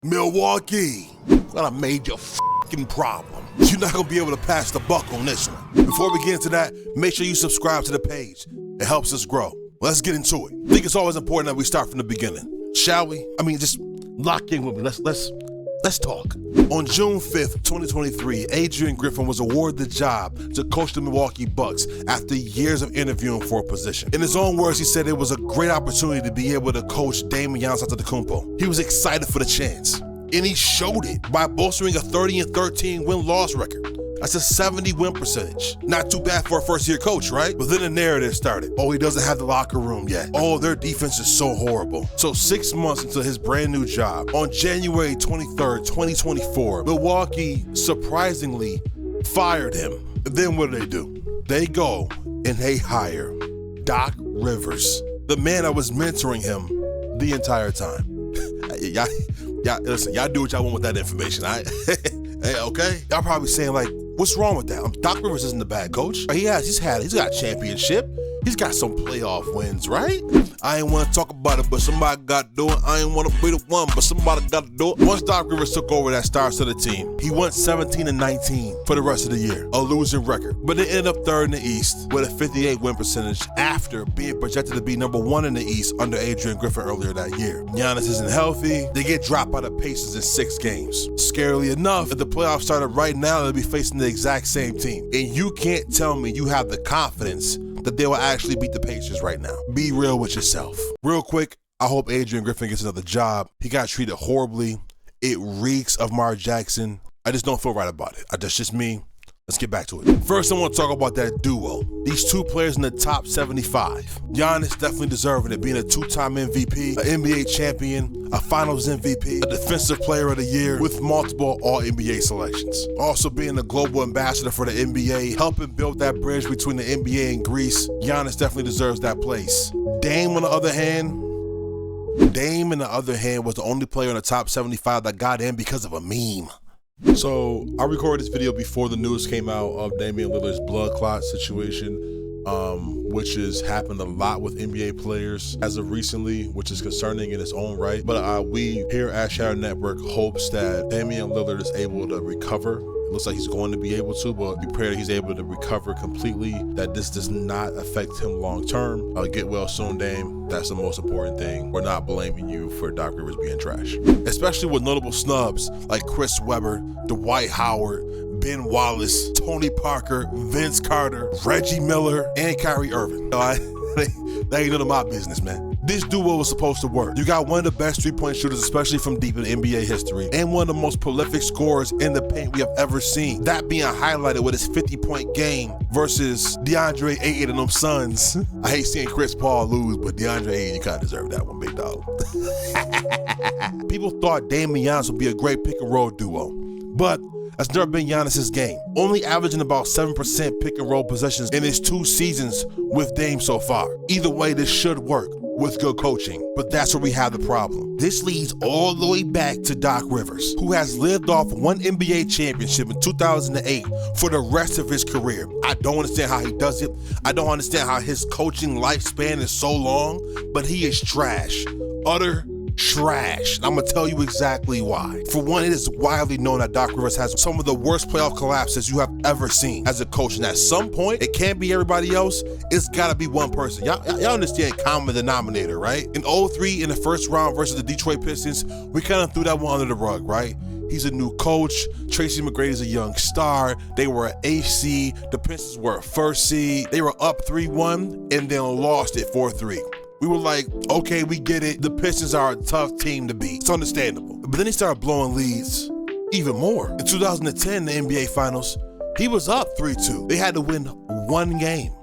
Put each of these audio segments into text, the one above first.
Milwaukee, got a major f***ing problem. You're not gonna be able to pass the buck on this one. Before we get into that, make sure you subscribe to the page. It helps us grow. Let's get into it. I think it's always important that we start from the beginning. Shall we? I mean, just lock in with me. Let's talk. On June 5th, 2023, Adrian Griffin was awarded the job to coach the Milwaukee Bucks after years of interviewing for a position. In his own words, he said it was a great opportunity to be able to coach Dame and Giannis Antetokounmpo. He was excited for the chance, and he showed it by bolstering a 30-13 win-loss record. That's a 70 win percentage. Not too bad for a first-year coach, right? But then the narrative started. Oh, he doesn't have the locker room yet. Oh, their defense is so horrible. So 6 months into his brand new job, on January 23rd, 2024, Milwaukee surprisingly fired him. And then what do? They go and they hire Doc Rivers, the man that was mentoring him the entire time. Listen, y'all do what y'all want with that information, all right? Hey, okay? Y'all probably saying like, what's wrong with that? Doc Rivers isn't a bad coach. He's got a championship. He's got some playoff wins, right? I ain't want to talk about it, but somebody got to do it. I ain't want to be the one, but somebody got to do it. Once Doc Rivers took over that star-studded team, he went 17-19 for the rest of the year, a losing record. But they ended up third in the East with a 58 win percentage after being projected to be number one in the East under Adrian Griffin earlier that year. Giannis isn't healthy. They get dropped by the Pacers in 6 games. Scarily enough, if the playoffs started right now, they'll be facing the exact same team. And you can't tell me you have the confidence that they will actually beat the Pacers right now. Be real with yourself. Real quick, I hope Adrian Griffin gets another job. He got treated horribly. It reeks of Mark Jackson. I just don't feel right about it. That's just me. Let's get back to it. First, I want to talk about that duo. These two players in the top 75. Giannis definitely deserving it, being a 2-time MVP, an NBA champion, a Finals MVP, a Defensive Player of the Year with multiple All-NBA selections. Also being a global ambassador for the NBA, helping build that bridge between the NBA and Greece. Giannis definitely deserves that place. Dame, on the other hand, was the only player in the top 75 that got in because of a meme. So I recorded this video before the news came out of Damian Lillard's blood clot situation, which has happened a lot with NBA players as of recently, which is concerning in its own right. But we here at Shadow Network hopes that Damian Lillard is able to recover. It looks like he's going to be able to, but we pray that he's able to recover completely, that this does not affect him long term. Get well soon, Dame. That's the most important thing. We're not blaming you for Doc Rivers being trash. Especially with notable snubs like Chris Webber, Dwight Howard, Ben Wallace, Tony Parker, Vince Carter, Reggie Miller, and Kyrie Irving. That ain't none of my business, man. This duo was supposed to work. You got one of the best three-point shooters, especially from deep in NBA history, and one of the most prolific scorers in the paint we have ever seen. That being highlighted with his 50-point game versus DeAndre Ayton and them Suns. I hate seeing Chris Paul lose, but DeAndre Ayton, you kind of deserve that one, big dog. People thought Dame and Giannis would be a great pick-and-roll duo, but that's never been Giannis' game. Only averaging about 7% pick-and-roll possessions in his 2 seasons with Dame so far. Either way, this should work with good coaching, but that's where we have the problem. This leads all the way back to Doc Rivers, who has lived off one NBA championship in 2008 for the rest of his career. I don't understand how he does it. I don't understand how his coaching lifespan is so long, but he is trash. Utter trash. And I'm gonna tell you exactly why. For one, it is widely known that Doc Rivers has some of the worst playoff collapses you have ever seen as a coach, and at some point, it can't be everybody else. It's gotta be one person. Y'all understand common denominator, right? In 2003, in the first round versus the Detroit Pistons, we kind of threw that one under the rug, right? He's a new coach. Tracy McGrady's a young star. They were an 8th seed. The Pistons were a 1st seed. They were up 3-1 and then lost it 4-3. We were like, okay, we get it. The Pistons are a tough team to beat. It's understandable. But then he started blowing leads even more. In 2010, the NBA Finals, he was up 3-2. They had to win 1 game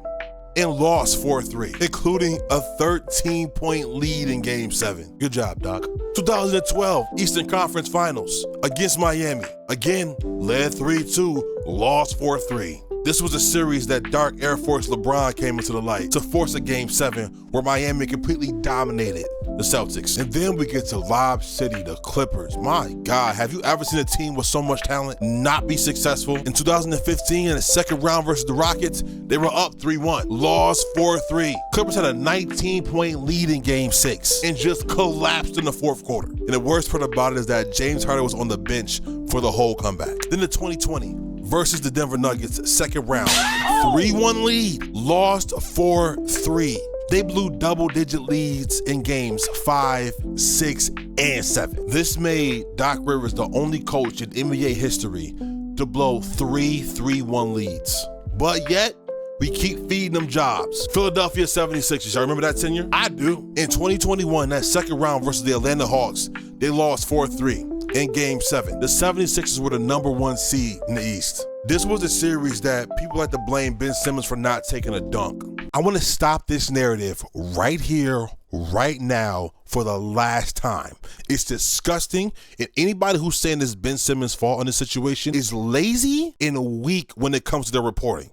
and lost 4-3, including a 13-point lead in Game 7. Good job, Doc. 2012, Eastern Conference Finals against Miami. Again, led 3-2, lost 4-3. This was a series that Dark Air Force LeBron came into the light to force a Game 7 where Miami completely dominated the Celtics. And then we get to Lob City, the Clippers. My God, have you ever seen a team with so much talent not be successful? In 2015, in the second round versus the Rockets, they were up 3-1, lost 4-3. Clippers had a 19-point lead in Game 6 and just collapsed in the fourth quarter. And the worst part about it is that James Harden was on the bench for the whole comeback. Then the 2020 versus the Denver Nuggets, second round, 3-1 lead, lost 4-3. They blew double-digit leads in games 5, 6, and 7. This made Doc Rivers the only coach in NBA history to blow 3-3-1 leads. But yet, we keep feeding them jobs. Philadelphia 76ers, y'all remember that tenure? I do. In 2021, that second round versus the Atlanta Hawks, they lost 4-3 in Game 7. The 76ers were the #1 seed in the East. This was a series that people like to blame Ben Simmons for not taking a dunk. I want to stop this narrative right here, right now, for the last time. It's disgusting, and anybody who's saying this is Ben Simmons' fault in this situation is lazy and weak when it comes to their reporting.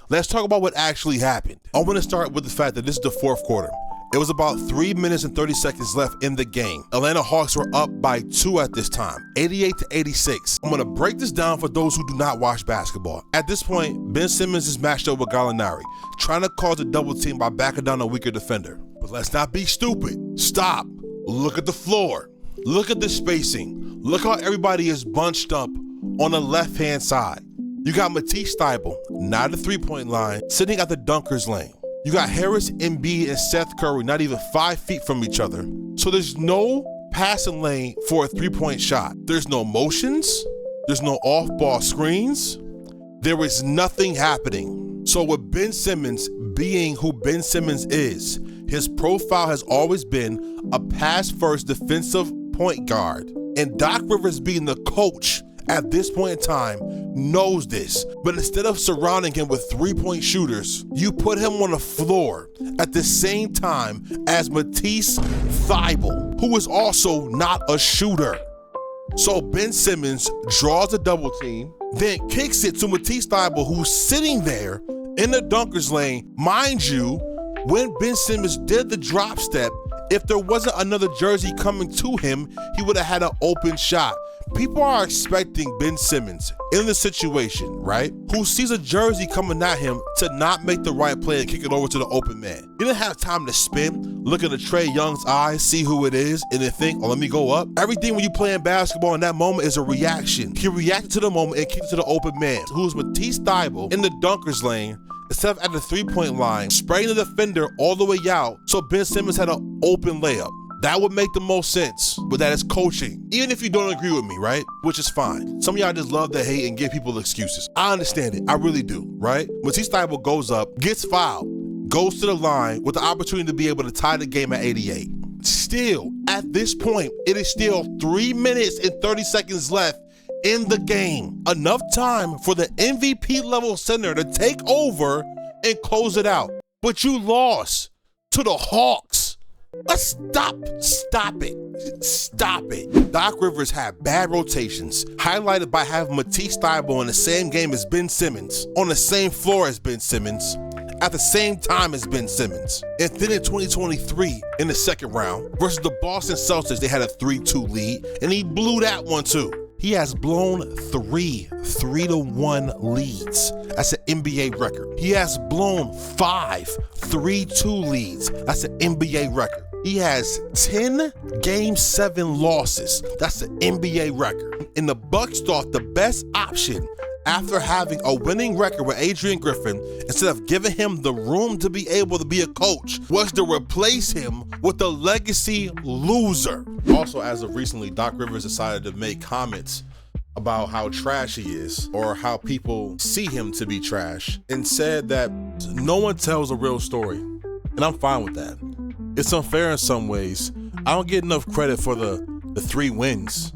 Let's talk about what actually happened. I want to start with the fact that this is the fourth quarter. It was about 3 minutes and 30 seconds left in the game. Atlanta Hawks were up by 2 at this time, 88-86. I'm gonna break this down for those who do not watch basketball. At this point, Ben Simmons is matched up with Gallinari, trying to cause a double team by backing down a weaker defender. But let's not be stupid. Stop. Look at the floor. Look at the spacing. Look how everybody is bunched up on the left-hand side. You got Matisse Thybulle, not at the three-point line, sitting at the dunker's lane. You got Harris, Embiid, and Seth Curry not even 5 feet from each other. So there's no passing lane for a three-point shot. There's no motions. There's no off-ball screens. There is nothing happening. So with Ben Simmons being who Ben Simmons is, his profile has always been a pass-first defensive point guard. And Doc Rivers being the coach at this point in time knows this, but instead of surrounding him with three-point shooters, you put him on the floor at the same time as Matisse Thybulle, who is also not a shooter. So Ben Simmons draws a double team, then kicks it to Matisse Thybulle, who's sitting there in the dunker's lane. Mind you, when Ben Simmons did the drop step, if there wasn't another jersey coming to him, he would have had an open shot. People are expecting Ben Simmons in the situation, right, who sees a jersey coming at him to not make the right play and kick it over to the open man. He didn't have time to spin, look into Trae Young's eyes, see who it is, and then think, oh, let me go up. Everything when you play in basketball in that moment is a reaction. He reacted to the moment and kicked it to the open man, who's Matisse Thybulle in the dunker's lane, instead of at the three-point line, spraying the defender all the way out, so Ben Simmons had an open layup. That would make the most sense, but that is coaching. Even if you don't agree with me, right? Which is fine. Some of y'all just love to hate and give people excuses. I understand it. I really do, right? Matisse Thybulle goes up, gets fouled, goes to the line with the opportunity to be able to tie the game at 88. Still, at this point, it is still 3 minutes and 30 seconds left in the game. Enough time for the MVP level center to take over and close it out. But you lost to the Hawks. Let's stop it. Doc Rivers had bad rotations, highlighted by having Matisse Thybulle in the same game as Ben Simmons, on the same floor as Ben Simmons, at the same time as Ben Simmons. And then in 2023, in the second round, versus the Boston Celtics, they had a 3-2 lead, and he blew that one too. He has blown 3-1 leads. That's an NBA record. He has blown 5 3-2 leads. That's an NBA record. He has 10 Game 7 losses. That's an NBA record. And the Bucks thought the best option after having a winning record with Adrian Griffin, instead of giving him the room to be able to be a coach, was to replace him with a legacy loser. Also, as of recently, Doc Rivers decided to make comments about how trash he is, or how people see him to be trash, and said that no one tells a real story. And I'm fine with that. It's unfair in some ways. I don't get enough credit for the 3 wins.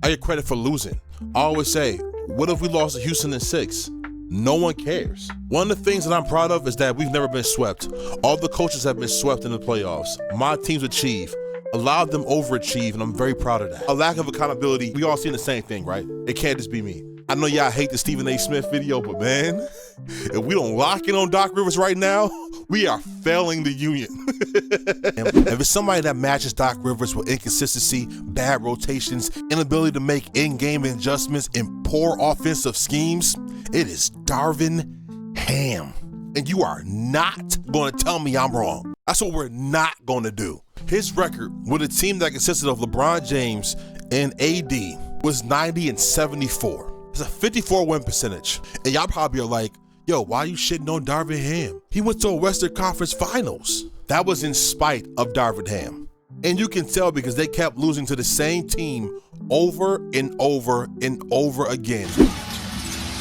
I get credit for losing. I always say, what if we lost to Houston in 6? No one cares. One of the things that I'm proud of is that we've never been swept. All the coaches have been swept in the playoffs. My teams achieve. A lot of them overachieve, and I'm very proud of that. A lack of accountability, we all seeing the same thing, right? It can't just be me. I know y'all hate the Stephen A. Smith video, but man, if we don't lock in on Doc Rivers right now, we are failing the union. If it's somebody that matches Doc Rivers with inconsistency, bad rotations, inability to make in-game adjustments, and poor offensive schemes, it is Darvin Ham. And you are not going to tell me I'm wrong. That's what we're not going to do. His record with a team that consisted of LeBron James and AD was 90-74. It's a 54 win percentage. And y'all probably are like, yo, why are you shitting on Darvin Ham? He went to a Western Conference Finals. That was in spite of Darvin Ham. And you can tell because they kept losing to the same team over and over and over again.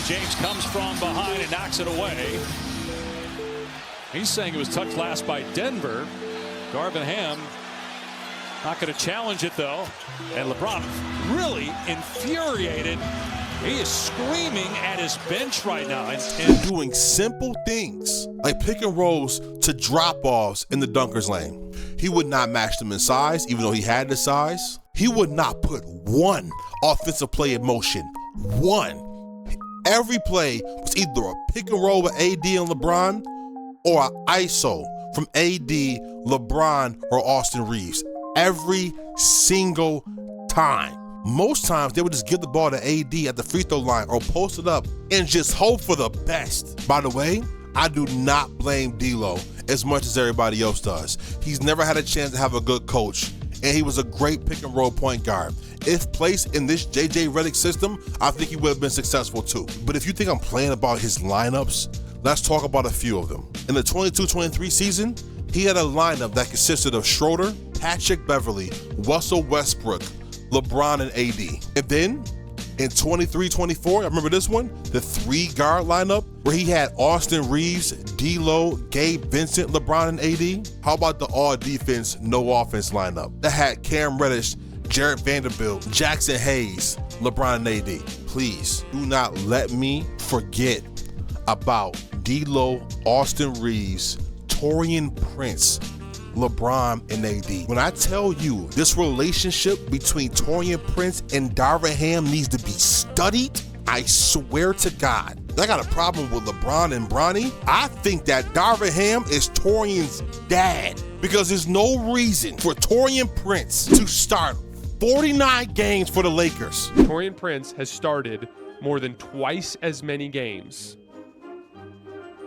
James comes from behind and knocks it away. He's saying it was touched last by Denver. Darvin Ham not going to challenge it though. And LeBron really infuriated. He is screaming at his bench right now. And doing simple things like pick and rolls to drop-offs in the dunker's lane. He would not match them in size, even though he had the size. He would not put one offensive play in motion. One. Every play was either a pick and roll with AD and LeBron or an ISO from AD, LeBron, or Austin Reeves. Every single time. Most times they would just give the ball to AD at the free throw line or post it up and just hope for the best. By the way, I do not blame D'Lo as much as everybody else does. He's never had a chance to have a good coach, and he was a great pick and roll point guard. If placed in this JJ Redick system, I think he would have been successful too. But if you think I'm playing about his lineups, let's talk about a few of them. In the 22-23 season, he had a lineup that consisted of Schroeder, Patrick Beverly, Russell Westbrook, LeBron, and AD. And then in 23-24, I remember this one, the 3-guard lineup where he had Austin Reeves, D'Lo, Gabe Vincent, LeBron, and AD. How about the all defense, no offense lineup that had Cam Reddish, Jarrett Vanderbilt, Jackson Hayes, LeBron, and AD? Please do not let me forget about D'Lo, Austin Reeves, Taurean Prince, LeBron, and AD. When I tell you this relationship between Taurean Prince and Darvin Ham needs to be studied, I swear to God, I got a problem with LeBron and Bronny. I think that Darvin Ham is Taurean's dad because there's no reason for Taurean Prince to start 49 games for the Lakers. Taurean Prince has started more than twice as many games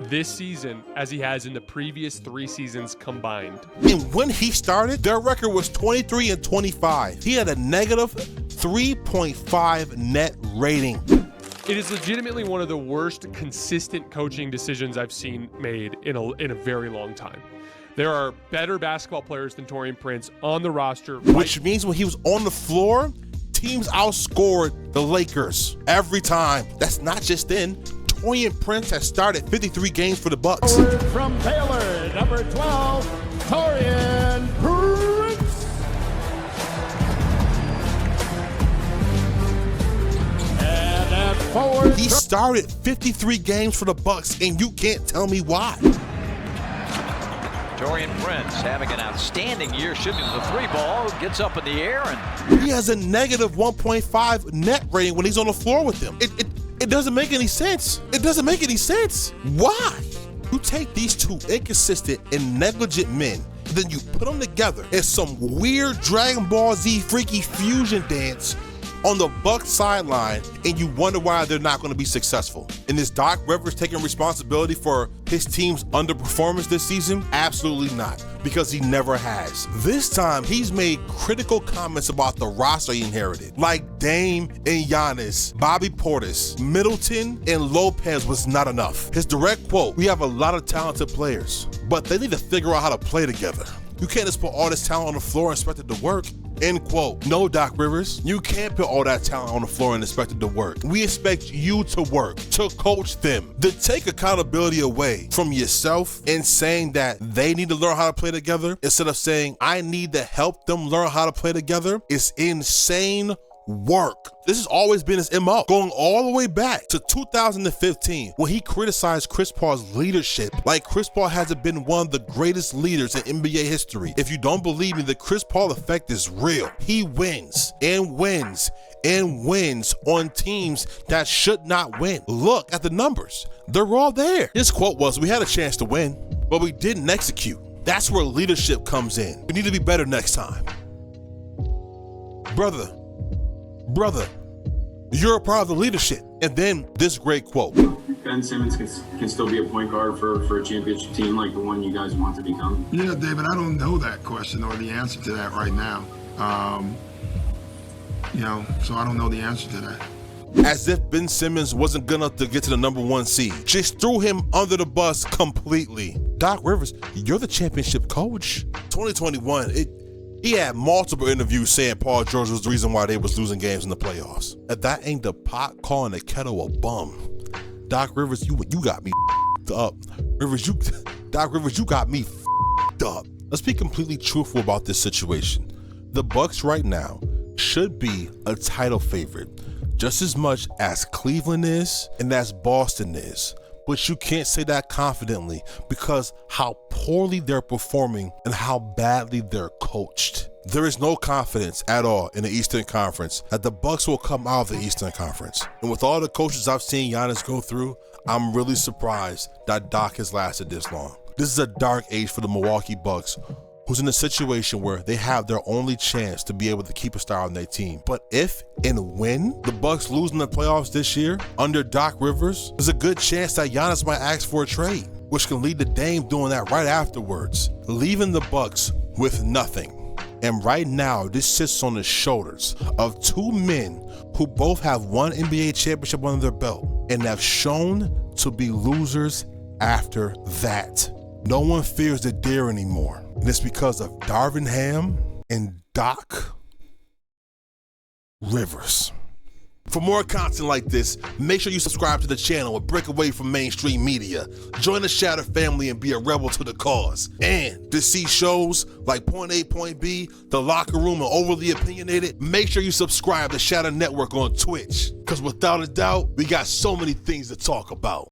this season as he has in the previous 3 seasons combined. And when he started, their record was 23-25. He had a negative 3.5 net rating. It is legitimately one of the worst consistent coaching decisions I've seen made in a very long time. There are better basketball players than Taurean Prince on the roster. Which means when he was on the floor, teams outscored the Lakers every time. That's not just then. Taurean Prince has started 53 games for the Bucks. From Baylor, number 12, Taurean Prince. And at forward, he started 53 games for the Bucks, and you can't tell me why. Taurean Prince having an outstanding year shooting the 3-ball, gets up in the air, and he has a negative 1.5 net rating when he's on the floor with them. It doesn't make any sense. It doesn't make any sense. Why? You take these two inconsistent and negligent men, then you put them together in some weird Dragon Ball Z freaky fusion dance on the Bucks sideline, and you wonder why they're not going to be successful. And is Doc Rivers taking responsibility for his team's underperformance this season? Absolutely not, because he never has. This time, he's made critical comments about the roster he inherited, like Dame and Giannis, Bobby Portis, Middleton, and Lopez was not enough. His direct quote, "We have a lot of talented players, but they need to figure out how to play together. You can't just put all this talent on the floor and expect it to work." End quote. No, Doc Rivers, you can't put all that talent on the floor and expect it to work. We expect you to work, to coach them, to take accountability away from yourself and saying that they need to learn how to play together instead of saying, I need to help them learn how to play together. It's insane work. This has always been his MO, going all the way back to 2015 when he criticized Chris Paul's leadership like Chris Paul hasn't been one of the greatest leaders in NBA history. If you don't believe me, the Chris Paul effect is real. He wins and wins and wins on teams that should not win. Look at the numbers. They're all there. His quote was, "We had a chance to win, but we didn't execute." That's where leadership comes in. We need to be better next time. Brother, you're a part of the leadership. And then this great quote. Ben Simmons can still be a point guard for a championship team like the one you guys want to become? Yeah, David, I don't know that question or the answer to that right now. So I don't know the answer to that. As if Ben Simmons wasn't good enough to get to the #1 seed. Just threw him under the bus completely. Doc Rivers, you're the championship coach. 2021, he had multiple interviews saying Paul George was the reason why they was losing games in the playoffs. If that ain't the pot calling the kettle a bum. Doc Rivers, you got me up. Doc Rivers, you got me up. Let's be completely truthful about this situation. The Bucks right now should be a title favorite just as much as Cleveland is and as Boston is. But you can't say that confidently because how poorly they're performing and how badly they're coached. There is no confidence at all in the Eastern Conference that the Bucks will come out of the Eastern Conference. And with all the coaches I've seen Giannis go through, I'm really surprised that Doc has lasted this long. This is a dark age for the Milwaukee Bucks, who's in a situation where they have their only chance to be able to keep a star on their team. But if and when the Bucks lose in the playoffs this year under Doc Rivers, there's a good chance that Giannis might ask for a trade, which can lead to Dame doing that right afterwards, leaving the Bucks with nothing. And right now, this sits on the shoulders of two men who both have one NBA championship under their belt and have shown to be losers after that. No one fears the dare anymore. And it's because of Darvin Ham and Doc Rivers. For more content like this, make sure you subscribe to the channel and break away from mainstream media. Join the Shatter family and be a rebel to the cause. And to see shows like Point A, Point B, The Locker Room, and Overly Opinionated, make sure you subscribe to Shatter Network on Twitch. Because without a doubt, we got so many things to talk about.